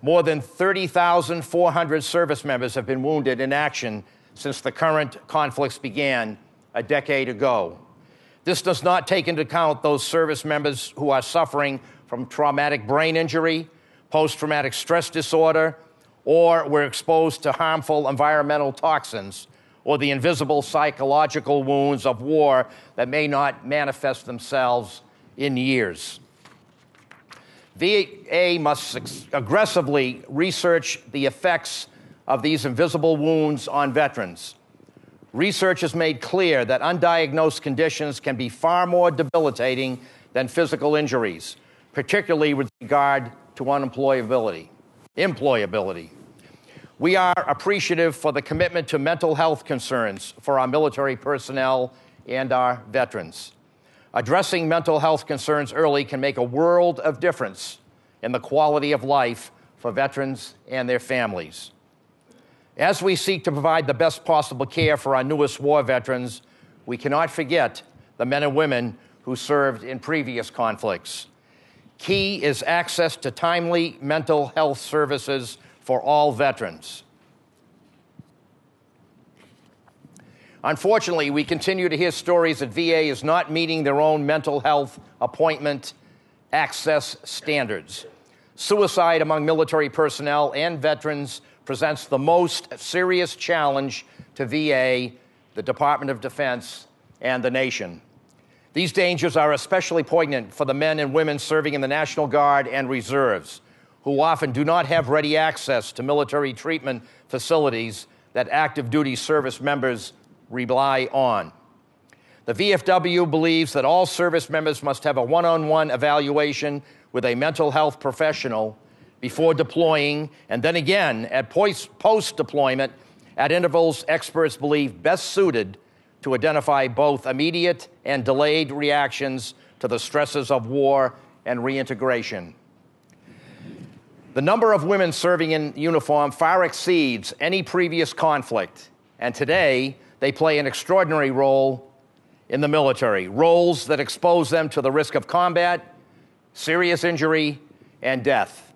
More than 30,400 service members have been wounded in action since the current conflicts began a decade ago. This does not take into account those service members who are suffering from traumatic brain injury, post-traumatic stress disorder, or were exposed to harmful environmental toxins, or the invisible psychological wounds of war that may not manifest themselves in years. VA must aggressively research the effects of these invisible wounds on veterans. Research has made clear that undiagnosed conditions can be far more debilitating than physical injuries, particularly with regard to employability. We are appreciative for the commitment to mental health concerns for our military personnel and our veterans. Addressing mental health concerns early can make a world of difference in the quality of life for veterans and their families. As we seek to provide the best possible care for our newest war veterans, we cannot forget the men and women who served in previous conflicts. Key is access to timely mental health services for all veterans. Unfortunately, we continue to hear stories that VA is not meeting their own mental health appointment access standards. Suicide among military personnel and veterans presents the most serious challenge to VA, the Department of Defense, and the nation. These dangers are especially poignant for the men and women serving in the National Guard and Reserves, who often do not have ready access to military treatment facilities that active duty service members rely on. The VFW believes that all service members must have a one-on-one evaluation with a mental health professional before deploying, and then again at post-deployment at intervals experts believe best suited to identify both immediate and delayed reactions to the stresses of war and reintegration. The number of women serving in uniform far exceeds any previous conflict, and today they play an extraordinary role in the military, roles that expose them to the risk of combat, serious injury, and death.